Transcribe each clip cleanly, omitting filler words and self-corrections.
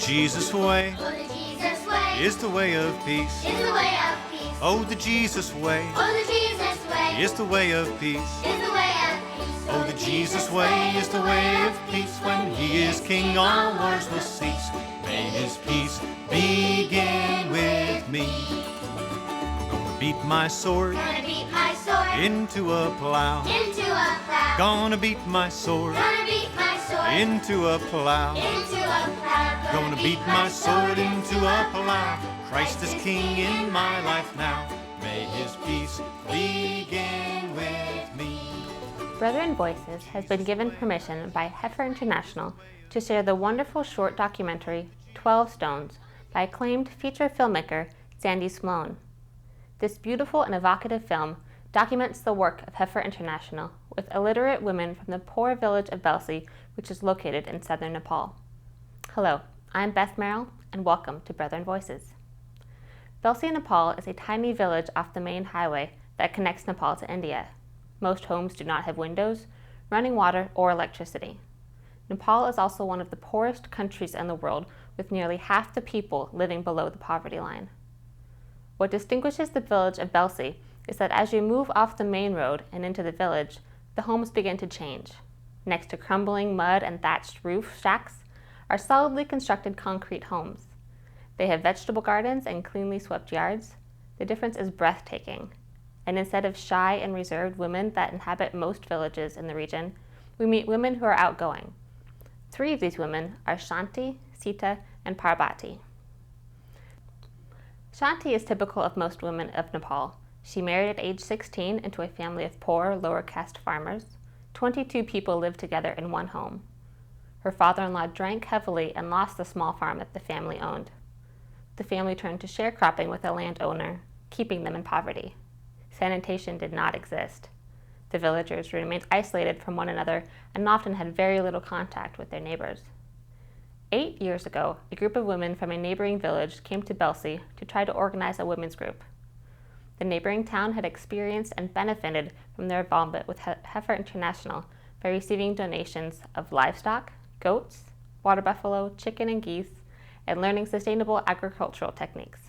Jesus way, oh the Jesus way, is the way of peace. is the way of peace. Oh, the Jesus way, Oh the Jesus way, is the way of peace. is the way of peace. Oh, the Jesus way is the way of peace. When he is king, all wars will cease. May his peace begin with me. Gonna beat my sword Gonna beat my sword into a plow. into a plow. Gonna beat my sword Gonna beat my sword into a plow. into a plow. Gonna beat my sword into a plow. Christ is king in my life now. May his peace begin with me. Brethren Voices has been given permission by Heifer International to share the wonderful short documentary 12 Stones by acclaimed feature filmmaker Sandy Sloan. This beautiful and evocative film documents the work of Heifer International with illiterate women from the poor village of Belle, which is located in southern Nepal. Hello, I'm Beth Merrill, and welcome to Brethren Voices. Belle, Nepal is a tiny village off the main highway that connects Nepal to India. Most homes do not have windows, running water, or electricity. Nepal is also one of the poorest countries in the world, with nearly half the people living below the poverty line. What distinguishes the village of Belle is that as you move off the main road and into the village, the homes begin to change. Next to crumbling mud and thatched roof shacks are solidly constructed concrete homes. They have vegetable gardens and cleanly swept yards. The difference is breathtaking. And instead of shy and reserved women that inhabit most villages in the region, we meet women who are outgoing. 3 of these women are Shanti, Sita, and Parvati. Shanti is typical of most women of Nepal. She married at age 16 into a family of poor, lower caste farmers. 22 people lived together in one home. Her father-in-law drank heavily and lost the small farm that the family owned. The family turned to sharecropping with a landowner, keeping them in poverty. Sanitation did not exist. The villagers remained isolated from one another and often had very little contact with their neighbors. 8 years ago, a group of women from a neighboring village came to Belle to try to organize a women's group. The neighboring town had experienced and benefited from their involvement with Heifer International by receiving donations of livestock, goats, water buffalo, chicken and geese, and learning sustainable agricultural techniques.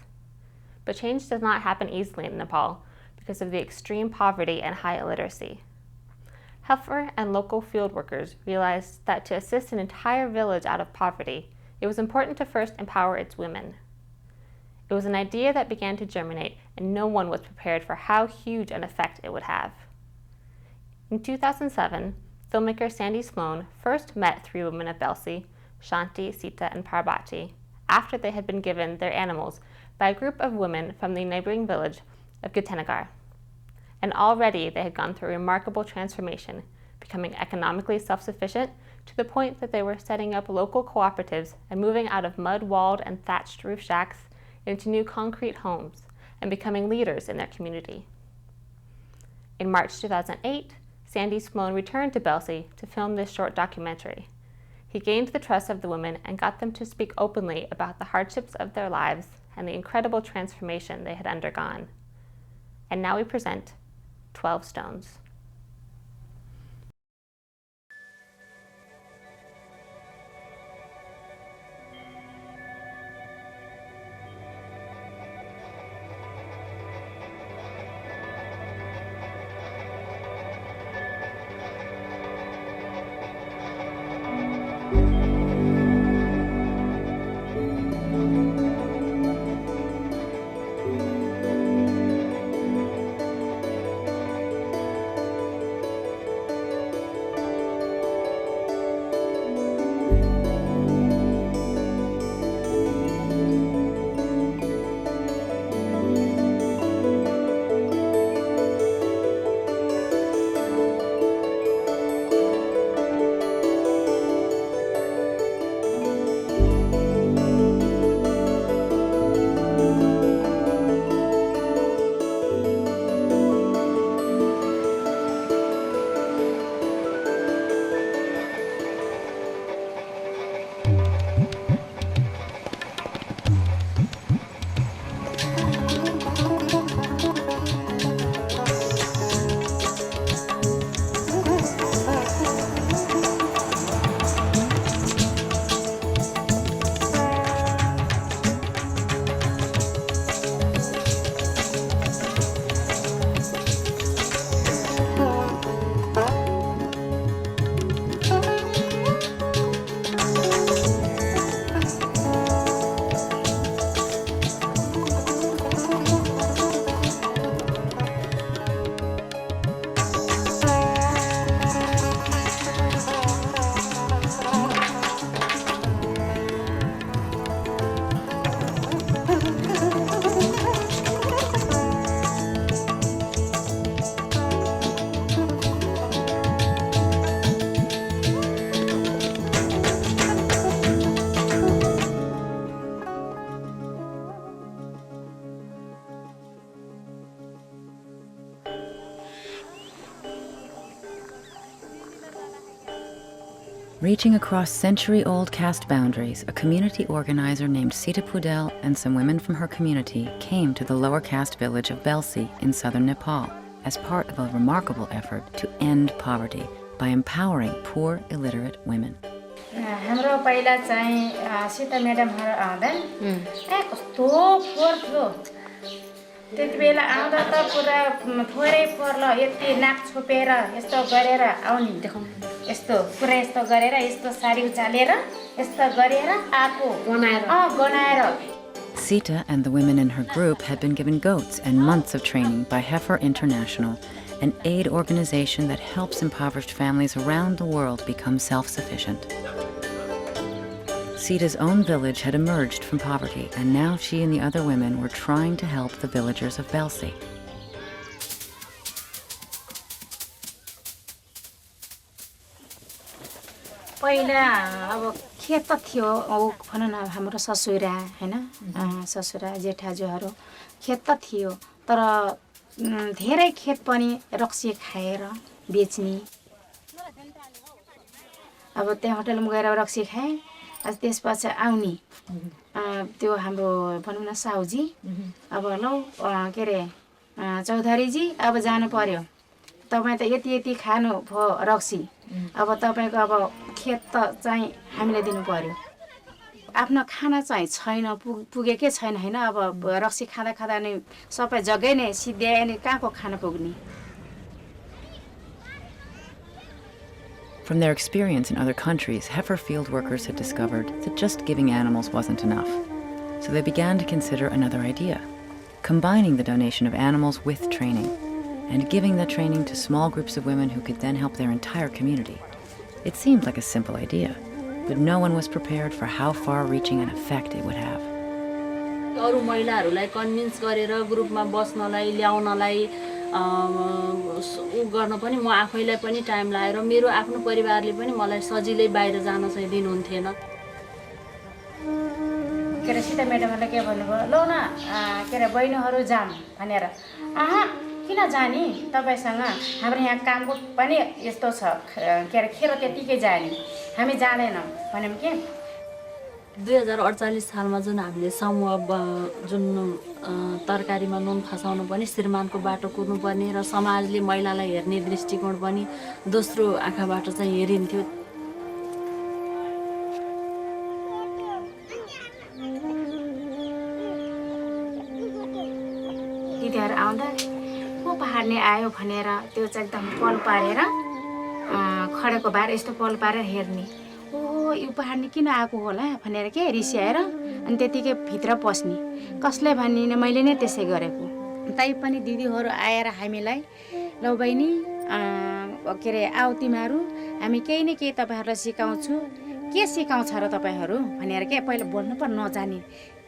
But change does not happen easily in Nepal because of the extreme poverty and high illiteracy. Heifer and local field workers realized that to assist an entire village out of poverty, it was important to first empower its women. It was an idea that began to germinate, and no one was prepared for how huge an effect it would have. In 2007, filmmaker Sandy Sloan first met 3 women of Belle, Shanti, Sita, and Parvati, after they had been given their animals by a group of women from the neighboring village of Gitanagar. And already they had gone through a remarkable transformation, becoming economically self-sufficient to the point that they were setting up local cooperatives and moving out of mud-walled and thatched roof shacks into new concrete homes and becoming leaders in their community. In March 2008, Sandy Sloan returned to Belle to film this short documentary. He gained the trust of the women and got them to speak openly about the hardships of their lives and the incredible transformation they had undergone. And now we present 12 Stones. Reaching across century-old caste boundaries, a community organizer named Sita Pudel and some women from her community came to the lower caste village of Belle in southern Nepal as part of a remarkable effort to end poverty by empowering poor, illiterate women. हाम्रो पहिला चाहिँ सीता म्याडमहरु आउँदा कस्तो फोहोर थियो त्यति बेला आउँदा त पुरा थोरै फोहोर ल यति नाक छोपेर यस्तो गरेर आउने यस्तो पुरा यस्तो गरेर यस्तो साडी उचालेर यस्तो गरेर आको गनाएर Sita and the women in her group had been given goats and months of training by Heifer International, an aid organization that helps impoverished families around the world become self-sufficient. Sita's own village had emerged from poverty, and now she and the other women were trying to help the villagers of Belle. पहिला अब खेत त थियो भनौँ न हाम्रो ससुरा हैन ससुरा जेठाजुहरू खेत त थियो तर धेरै खेत पनि रक्सी खाएर बेच्ने अब त्यहाँ होटलमा गएर रक्सी खाए आज त्यसपछि आउने त्यो हाम्रो भनौँ न साउजी अब लौ के रे चौधरीजी अब जानु पर्यो तपाईँ त यति यति खानु भयो रक्सी अब तपाईको अब खेत त चाहिँ हामीले दिनु पर्यो आफ्नो खाना चाहिँ छैन पुगेकै छैन हैन अब रक्सी खाँदा खाँदा नि सबै जग्गै नै सिध्याए नि कहाँको खाना पुग्ने. From their experience in other countries, Heifer field workers had discovered that just giving animals wasn't enough. So they began to consider another idea, combining the donation of animals with training, and giving that training to small groups of women who could then help their entire community. It seemed like a simple idea, but no one was prepared for how far-reaching an effect it would have. अरु महिलाहरूलाई convince गरेर ग्रुपमा बस्नलाई ल्याउनलाई गर्न पनि म आफैलाई पनि टाइम लाएर मेरो आफ्नो परिवारले पनि मलाई सजिलै बाहिर जान चाहिँ दिनुहुन्थेन. के रे सीता म्याडमले के भन्नुभयो लौ न के रे बहिनीहरु जाम भनेर किन जानी तपाईसँग हाम्रो यहाँ कामको पनि यस्तो छ के रे खेर त्यतिकै जानी हामी जाँदैनौं भन्यौं के 2048 सालमा जुन हामीले समूह जुन तरकारीमा नुन खसाउनु पनि श्रीमानको बाटो कुर्नु पर्ने र समाजले महिलालाई हेर्ने दृष्टिकोण पनि दोस्रो आँखाबाट चाहिँ हेरिन्थ्यो. दिदीहरु आउँदा को पहाडले आयो भनेर त्यो चाहिँ एकदम पल पारेर खडेको बार यस्तो पल पारेर हेर्ने ओ यो पहाडले किन आएको होला भनेर के रिस्याएर अनि त्यतिकै भित्र पस्ने कसले भनिने मैले नै त्यसै गरेको तै पनि दिदीहरु आएर हामीलाई लौ बहिनी के रे आउ तिमीहरु हामी केही न केही तपाईहरुलाई सिकाउँछु के सिकाउँछ र तपाईहरु भनेर के पहिले बोल्नु पनि नजानी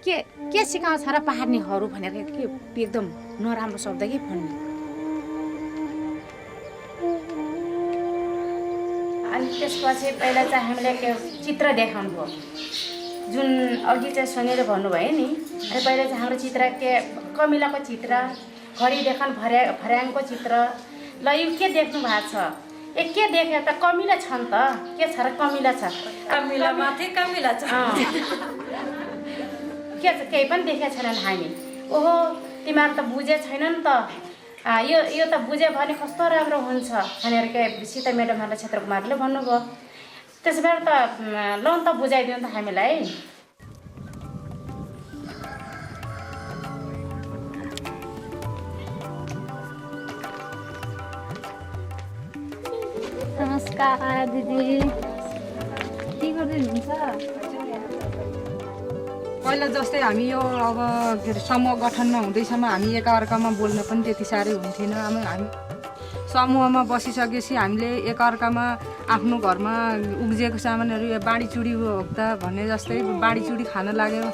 के सिकाउँछ र पहाडनीहरु भनेर के एकदम नराम्रो शब्द के भन्नु. अनि त्यसपछि पहिला चाहिँ हामीले के चित्र देखाउनु भयो जुन अघि चाहिँ सुनेर भन्नुभयो नि अनि पहिला चाहिँ हाम्रो चित्र के कमिलाको चित्र घडी देखाउन भर्याङको चित्र ल यो के देख्नु भएको छ ए के देखे त कमिला छ नि त के छ र कमिला छ कमिला माथि कमिला छ के छ केही पनि देखेको छैनन् हामी ओहो तिमीहरु त बुझे छैनन् त यो त बुझे भने कस्तो राम्रो हुन्छ भनेर के सीता म्याडमहरुले क्षेत्रकुमारले भन्नुभयो. त्यसैभएर त लोन त बुझाइदिनु त हामीलाई. नमस्कार दिदी के गर्दै हुनुहुन्छ? पहिला जस्तै हामी यो अब के रे समूह गठनमा हुँदैसम्म हामी एकअर्कामा बोल्न पनि त्यति साह्रै हुन्थेन. हामी समूहमा बसिसकेपछि हामीले एकअर्कामा आफ्नो घरमा उब्जिएको सामानहरू बाँडी चुडी होक्दा भन्ने जस्तै बाँडी चुडी खान लाग्यो.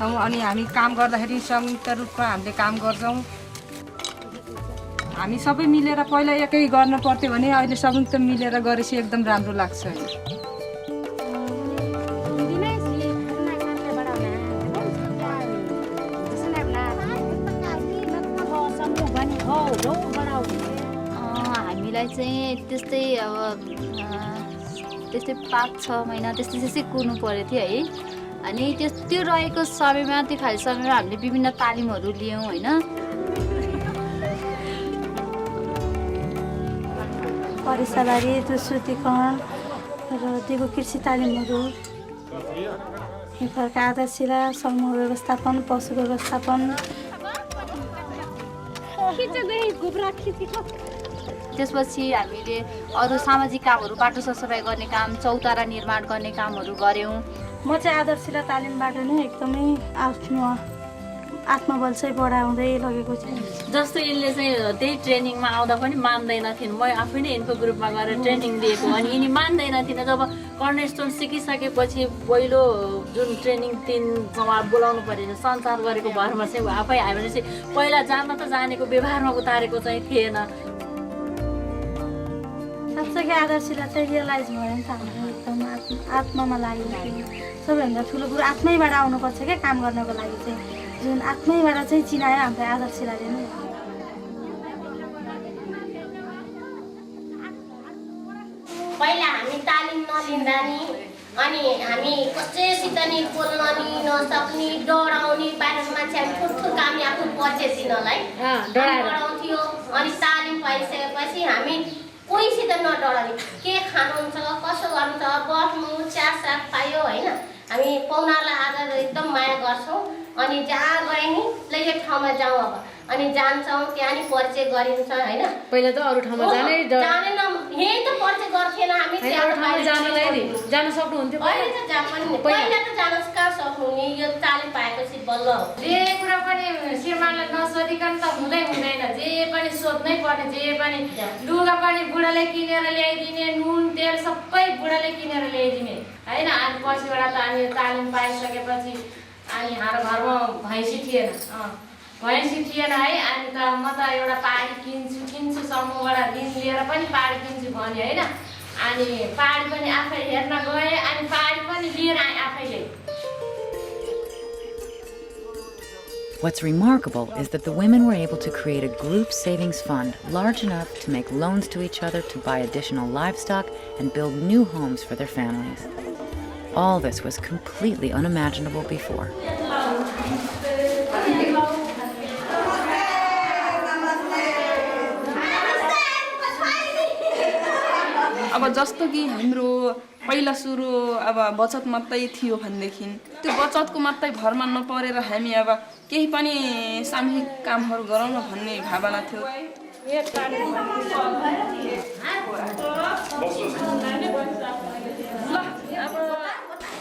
अनि हामी काम गर्दाखेरि संयुक्त रूपमा हामीले काम गर्छौं. हामी सबै मिलेर पहिला एकै गर्न पर्थ्यो भने अहिले संयुक्त मिलेर गरेपछि एकदम राम्रो लाग्छ. हामीलाई चाहिँ त्यस्तै अब त्यस्तै 5-6 महिना त्यस्तै कुर्नु परेको थियो है। अनि त्यो रहेको समयमा त्यो खाली समयमा हामीले विभिन्न तालिमहरू लियौँ होइन। परिसरबारी त्यो शुद्धिकरण र दिगो कृषि तालिमहरू, हेफरका आधारशिला, समूह व्यवस्थापन, पशु व्यवस्थापन। त्यसपछि हामीले अरू सामाजिक कामहरू, बाटो सरसफाइ गर्ने काम, चौतारा निर्माण गर्ने कामहरू गऱ्यौँ। म चाहिँ आधारशिला तालिमबाट नै एकदमै आफ्नो आत्मबल चाहिँ बढाउँदै लगेको छु। जस्तो यिनले चाहिँ त्यही ट्रेनिङमा आउँदा पनि मान्दैनथिन्। म आफै नै इन्फो ग्रुपमा गएर ट्रेनिङ दिएको अनि यिनी मान्दैनथिन्। जब कर्नरस्टोन सिकिसकेपछि पहिलो जुन ट्रेनिङ 3 बोलाउनु पऱ्यो सञ्चार गरेको भरमा चाहिँ आफै आयो भने चाहिँ पहिला जान्न त जानेको व्यवहारमा उतारेको चाहिँ थिएन। साँच्चै आधारशिला चाहिँ रियलाइज भयो नि त हामीलाई एकदम आत्मामा लाग्यो। सबैभन्दा ठुलो कुरो आत्मैबाट आउनुपर्छ क्या काम गर्नको लागि चाहिँ, जुन आत्मैबाट चाहिँ चिनायो हामीलाई आधारशिलाले नै। पहिला हामी तालिम नलिँदा नि अनि हामी कसैसित नि बोल्न नि नसक्ने, डराउने, बाहिरको मान्छे हामी ठुल्ठुलो काम आफ्नो परिचय दिनलाई डराउँथ्यो। अनि तालिम पाइसकेपछि हामी कोहीसित नडराउने, के खानुहुन्छ, कसो गर्नुहुन्छ, बस्नु, चियासाग खायो होइन। हामी पाहुनालाई आदर एकदम माया गर्छौँ। अनि जहाँ गए नि ल यो ठाउँमा जाउँ अब, अनि जान्छौँ त्यहाँ नि परिचय गरिन्छ होइन। पहिला त अरू ठाउँमा जानेन, यही त परिचय गर्थेन हामी। जान सक्नुहुन्थ्यो पहिला त जान कहाँ सक्नुहुने, यो तालिम पाएपछि बल्ल हो। जे कुरा पनि श्रीमानलाई नसोधिकन त हुँदैन। जे पनि सोध्नै पर्ने, जे पनि लुगा पनि बुढाले किनेर ल्याइदिने, नुन तेल सबै बुढाले किनेर ल्याइदिने होइन। अनि पछिबाट त हामी तालिम पाइसकेपछि अनि हाम्रो घरमा भैँसी थिएन है। अनि त म त एउटा पाडी किन्छु समूहबाट ऋण लिएर पनि पाडी किन्छु भने होइन। अनि पाडी पनि आफै हेर्न गएँ अनि पाडी पनि लिएर आएँ आफैले। What's remarkable is that the women were able to create a group savings fund large enough to make loans to each other to buy additional livestock and build new homes for their families. All this was completely unimaginable before. अब जस्तो कि हाम्रो पहिला सुरु अब बचत मात्रै थियो भनेदेखि त्यो बचतको मात्रै भरमा नपरेर हामी अब केही पनि सामूहिक कामहरू गरौँ न भन्ने भावना थियो।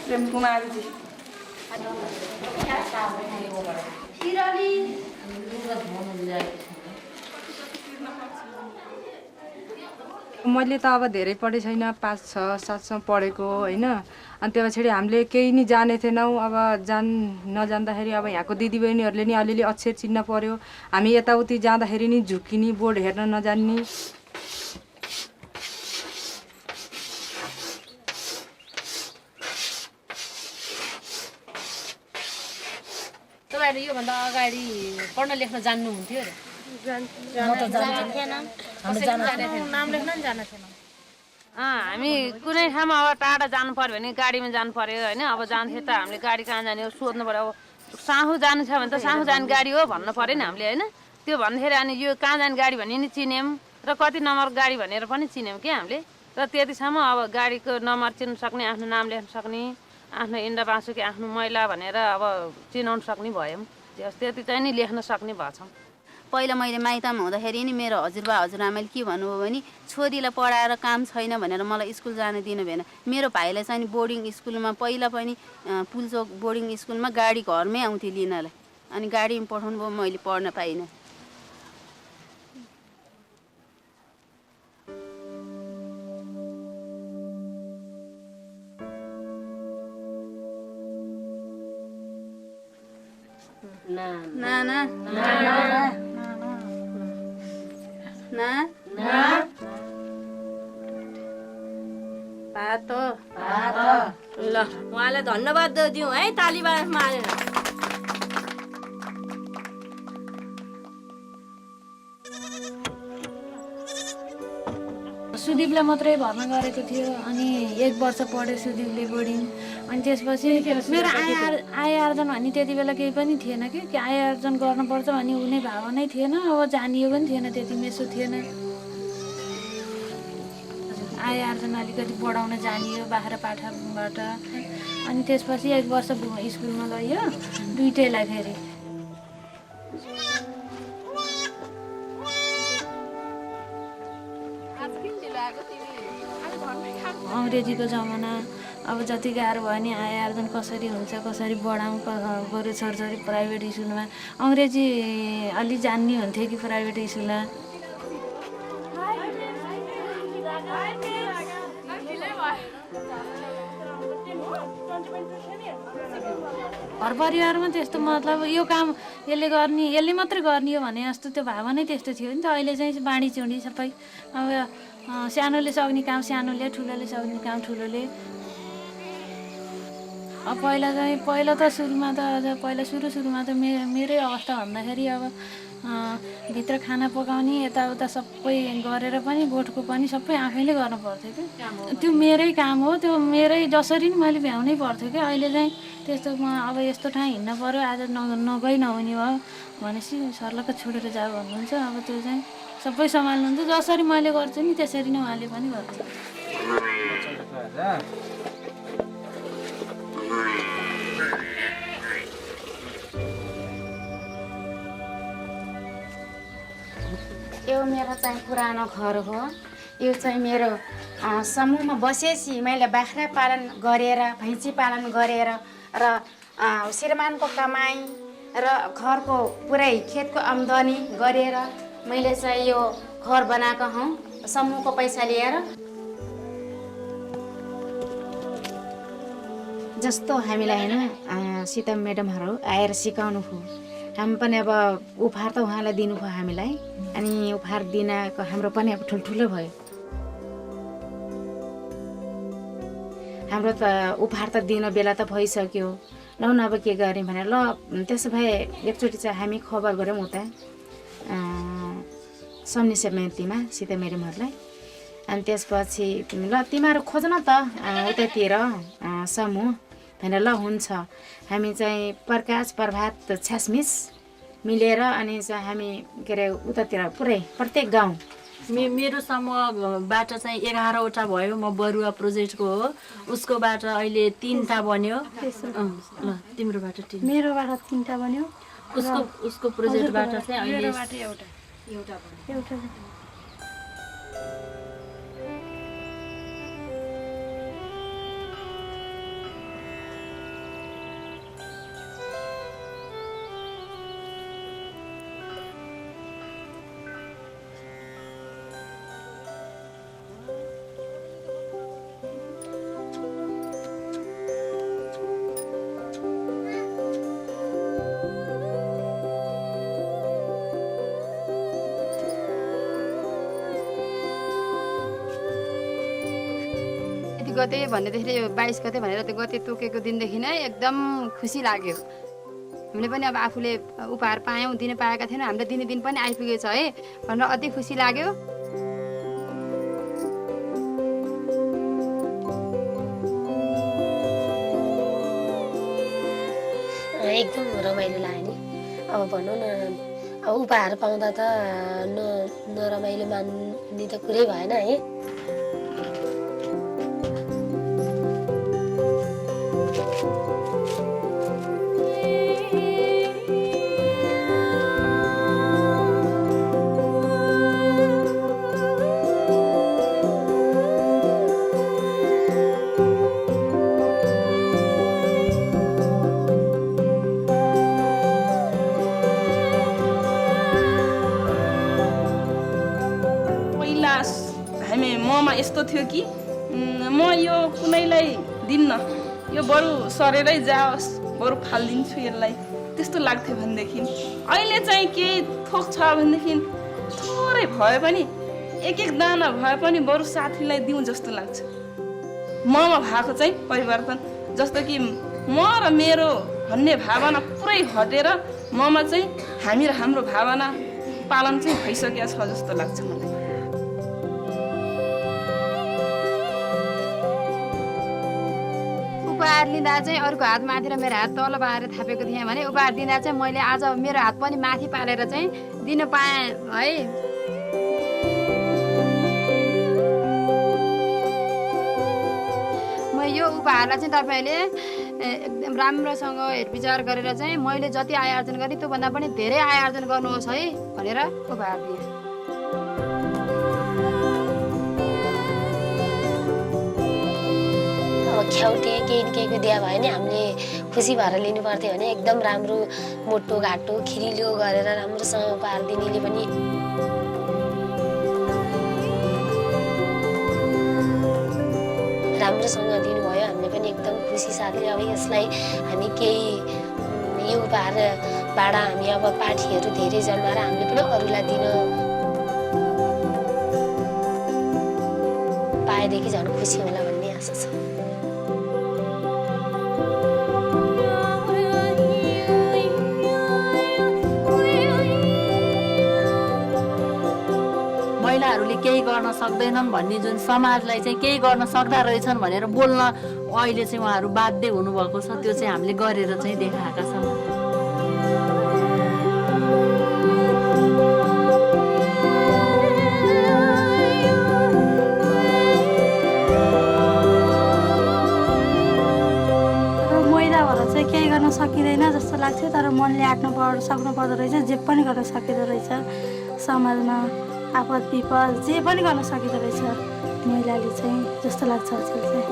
प्रेम कुमारजी मैले त अब धेरै पढेको छैन, 5, 6, 7 पढेको होइन। अनि त्यो पछाडि हामीले केही नि जाने थिएनौँ। अब नजान्दाखेरि अब यहाँको दिदीबहिनीहरूले नि अलिअलि अक्षर चिन्न पर्यो। हामी यताउति जाँदाखेरि नि झुक्किने, बोर्ड हेर्न नजान्ने। तपाईँहरू योभन्दा अगाडि पढ्न लेख्न जान्नुहुन्थ्यो अरे? हामी कुनै ठाउँमा अब टाढा जानु पर्यो भने गाडीमा जानु पर्यो होइन। अब जान्थ्यो त हामीले गाडी कहाँ जाने हो सोध्नु पर्यो। अब साहु जानु छ भने त साहु जाने गाडी हो भन्नु पर्यो नि हामीले होइन। त्यो भन्दाखेरि अनि यो कहाँ जाने गाडी भन्ने नि चिन्यौँ र कति नम्बर गाडी भनेर पनि चिन्यौँ क्या हामीले। र त्यतिसम्म अब गाडीको नम्बर चिन्नु सक्ने, आफ्नो नाम लेख्न सक्ने, आफ्नो इन्डा बाँसुकी आफ्नो महिला भनेर अब चिनाउनु सक्ने भयौँ। त्यति चाहिँ नि लेख्न सक्ने भएछौँ। पहिला मैले माइतमा हुँदाखेरि नि मेरो हजुरबा हजुरआमाले के भन्नुभयो भने छोरीलाई पढाएर काम छैन भनेर मलाई स्कुल जान दिनु भएन। मेरो भाइलाई चाहिँ बोर्डिङ स्कुलमा पहिला पनि पुलचोक बोर्डिङ स्कुलमा गाडी घरमै आउँथ्यो लिनलाई। अनि गाडीमा पठाउनु भयो, मैले पढ्न पाइनँ। ल उहाँलाई धन्यवाद दिउँ है, तालीबाट मारेर। सुदीपलाई मात्रै भर्ना गरेको थियो अनि 1 वर्ष पढ्यो सुदीपले बोर्डिङ। अनि त्यसपछि मेरो आय आर्जन भन्ने त्यति बेला केही पनि थिएन कि आय आर्जन गर्नुपर्छ भन्ने हुने भावनै थिएन। अब जानियो पनि थिएन, त्यति मेसो थिएन। आय आर्जन अलिकति बढाउन जानियो बाख्रा पाठाबाट। अनि त्यसपछि 1 वर्ष स्कुलमा लग्यो दुइटैलाई फेरि। अङ्ग्रेजीको जमाना अब जति गाह्रो भयो नि आय आर्जन कसरी हुन्छ, कसरी बढाउँ, बरु छोरछोरी प्राइभेट स्कुलमा अङ्ग्रेजी अलि जान्ने हुन्थ्यो कि प्राइभेट स्कुलमा। घर परिवारमा त्यस्तो मतलब यो काम यसले मात्रै गर्ने हो भने जस्तो त्यो भावनै त्यस्तो थियो नि त। अहिले चाहिँ बाँडीचुँडी सबै अब सानोले सक्ने काम सानोले, ठुलोले सक्ने काम ठुलोले। अब पहिला त सुरुमा त मेरै अवस्था भन्दाखेरि अब भित्र खाना पकाउने यताउता सबै गरेर पनि गोठको पनि सबै आफैले गर्नु पर्थ्यो कि। त्यो मेरै काम हो, त्यो मेरै जसरी नि मैले भ्याउनै पर्थ्यो कि। अहिले चाहिँ त्यस्तोमा अब यस्तो ठाउँ हिँड्न पऱ्यो आज नगई नहुने भयो भनेपछि सर्लक्क छोडेर जाऊ भन्नुहुन्छ। अब त्यो चाहिँ सबै सम्हाल्नुहुन्छ। जसरी मैले गर्छु नि त्यसरी नै उहाँले पनि गर्छ। यो मेरो चाहिँ पुरानो घर हो। यो चाहिँ मेरो समूहमा बसेपछि मैले बाख्रा पालन गरेर, भैँसी पालन गरेर र श्रीमानको कमाई र घरको पुरै खेतको आम्दानी गरेर मैले चाहिँ यो घर बनाएको हौँ समूहको पैसा लिएर। जस्तो हामीलाई होइन सीता म्याडमहरू आएर सिकाउनु भयो, हामी पनि अब उपहार त उहाँलाई दिनुभयो हामीलाई। अनि उपहार दिनको हाम्रो पनि अब ठुल्ठुलो भयो। हाम्रो त उपहार त दिन बेला त भइसक्यो। ल अब के गर्ने भनेर ल त्यसो भए एकचोटि चाहिँ हामी खबर गऱ्यौँ उता सम्नी समितिमा सीता म्याडमहरूलाई। अनि त्यसपछि ल तिमीहरू खोज न त उतातिर समूह भनेर। ल हुन्छ, हामी चाहिँ प्रकाश प्रभात छ्यासमिस मिलेर अनि चाहिँ हामी के अरे उतातिर पुरै प्रत्येक गाउँ मेरो समूहबाट चाहिँ 11वटा भयो। म बरुवा प्रोजेक्टको हो, उसकोबाट अहिले 3टा बन्यो। ल तिम्रोबाट मेरोबाट 3टा बन्यो। उसको प्रोजेक्टबाट चाहिँ अहिले एउटा गते भन्नेदेखि 22 गते भनेर त्यो गते तोकेको दिनदेखि नै एकदम खुसी लाग्यो। हामीले पनि अब आफूले उपहार पायौँ, दिन पाएका थिएनौँ, हामीले दिने दिन पनि आइपुगेछ है भनेर अति खुसी लाग्यो। एकदम रमाइलो लाग्यो नि। अब भनौँ न अब उपहार पाउँदा त नरमाइलो मान्ने त कुरै भएन है। ममा यस्तो थियो कि म यो कुनैलाई दिन्न, यो बरु सरेरै जाओस्, बरु फालिदिन्छु यसलाई, त्यस्तो लाग्थ्यो भनेदेखि। अहिले चाहिँ केही थोक छ भनेदेखि थोरै भए पनि एक दाना भए पनि बरु साथीलाई दिउँ जस्तो लाग्छ। ममा भएको चाहिँ परिवर्तन, जस्तो कि म र मेरो भन्ने भावना पुरै हटेर ममा चाहिँ हामी र हाम्रो भावना पालन चाहिँ भइसकेको छ जस्तो लाग्छ मलाई। उपहार लिँदा चाहिँ अरूको हात माथि र मेरो हात तल पारेर थापेको थिएँ भने उपहार दिँदा चाहिँ मैले आज मेरो हात पनि माथि पारेर चाहिँ दिन पाएँ है। म यो उपहारलाई चाहिँ तपाईँले एकदम राम्रोसँग हेरविचार गरेर चाहिँ मैले जति आय आर्जन गरेँ त्योभन्दा पनि धेरै आय आर्जन गर्नुहोस् है भनेर उपहार दिएँ। ख्याउटे केही न केहीको दिया भयो भने हामीले खुसी भएर लिनु पर्थ्यो भने एकदम राम्रो मोटो घाटो खिरिलो गरेर राम्रोसँग उपहार दिनेले पनि राम्रोसँग दिनुभयो। हामीले पनि एकदम खुसी साथले अब यसलाई हामी केही यो उपहारबाट हामी अब पाठीहरू धेरै जन्माएर हामीले पनि अरूलाई दिन पाएदेखि झन् खुसी होला भन्ने आशा छ। महिलाहरूले केही गर्न सक्दैनन् भन्ने जुन समाजलाई चाहिँ केही गर्न सक्दा रहेछन् भनेर बोल्न अहिले चाहिँ उहाँहरू बाध्य हुनुभएको छ। त्यो चाहिँ हामीले गरेर चाहिँ देखाएका छौँ। महिला भएर चाहिँ केही गर्न सकिँदैन जस्तो लाग्छ, तर मनले सक्नु पर्दो रहेछ। जे पनि गर्न सकिँदो रहेछ, समाजमा आपद विपद जे पनि गर्न सकिँदो रहेछ महिलाले चाहिँ जस्तो लाग्छ आजकल चाहिँ।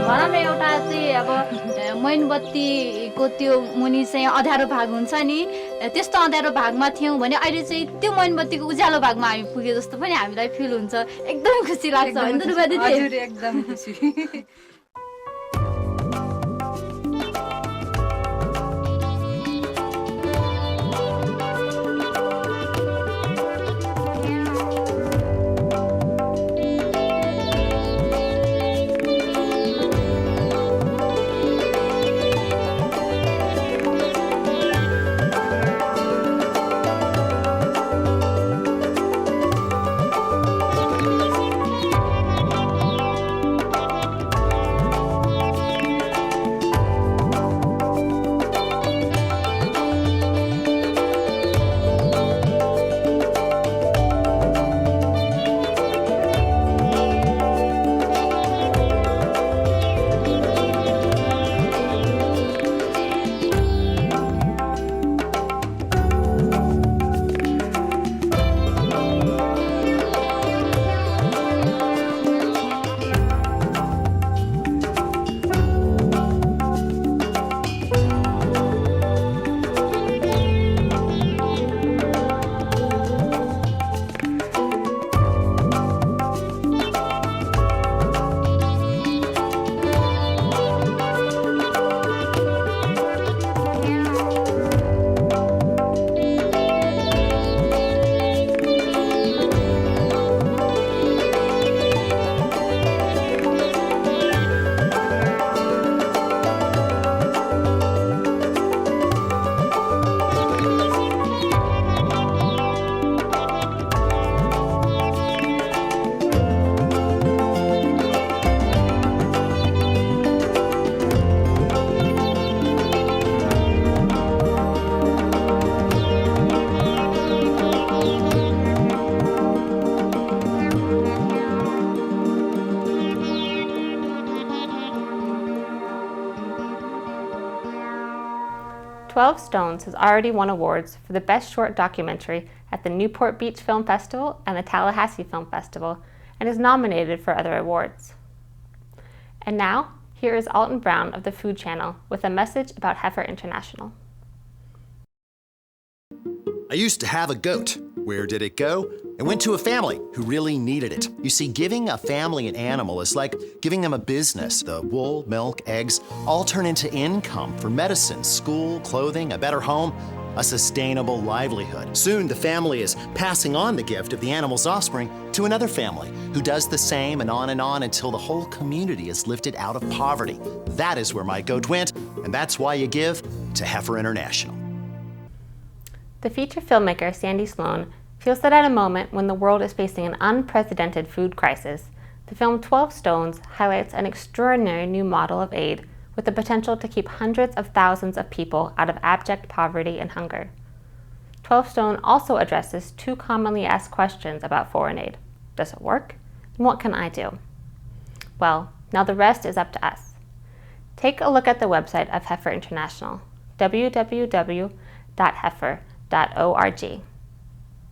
भनौँ न एउटा चाहिँ अब मैनबत्तीको त्यो मुनि चाहिँ अँध्यारो भाग हुन्छ नि, त्यस्तो अँध्यारो भागमा थियौँ भने अहिले चाहिँ त्यो मैनबत्तीको उज्यालो भागमा हामी पुगे जस्तो पनि हामीलाई फिल हुन्छ। एकदमै खुसी लाग्छ होइन त रुपा दिदी? हजुर एकदम खुसी। 12 Stones has already won awards for the Best Short Documentary at the Newport Beach Film Festival and the Tallahassee Film Festival, and is nominated for other awards. And now, here is Alton Brown of the Food Channel with a message about Heifer International. I used to have a goat. Where did it go? It went to a family who really needed it. You see, giving a family an animal is like giving them a business. The wool, milk, eggs all turn into income for medicine, school, clothing, a better home, a sustainable livelihood. Soon the family is passing on the gift of the animal's offspring to another family who does the same and on until the whole community is lifted out of poverty. That is where my goat went, And that's why you give to Heifer International. The feature filmmaker Sandy Sloan feels that at a moment when the world is facing an unprecedented food crisis, the film 12 Stones highlights an extraordinary new model of aid with the potential to keep hundreds of thousands of people out of abject poverty and hunger. 12 Stone also addresses two commonly asked questions about foreign aid. Does it work? And what can I do? Well, now the rest is up to us. Take a look at the website of Heifer International, www.heifer.org.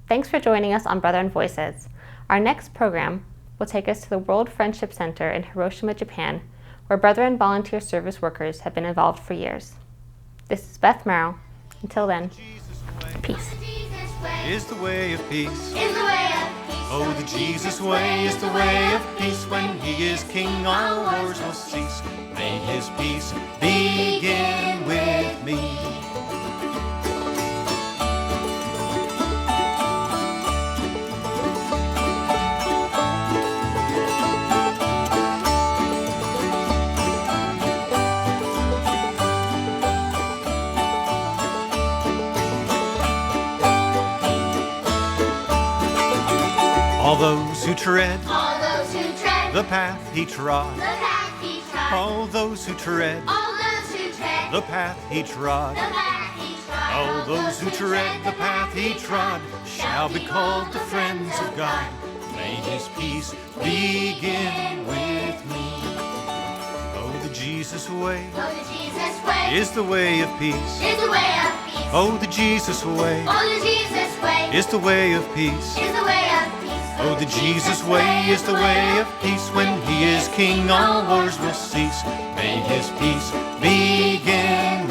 Thanks for joining us on Brethren Voices. Our next program will take us to the World Friendship Center in Hiroshima, Japan, where Brethren volunteer service workers have been involved for years. This is Beth Merrill. Until then, peace. Is the way of peace. Is the way of peace. Oh, the Jesus way is the way of peace. When he is king, all wars will cease. May his peace begin with me. All those who tread the path he trod, all those who tread the path he trod, all those who tread the path he trod shall be called the friends of God. May his peace begin with me. Oh, the Jesus way is the way of peace. Oh, the Jesus way is the way of peace. Oh, the Jesus way is the way of peace. When he is king, all wars will cease. May his peace begin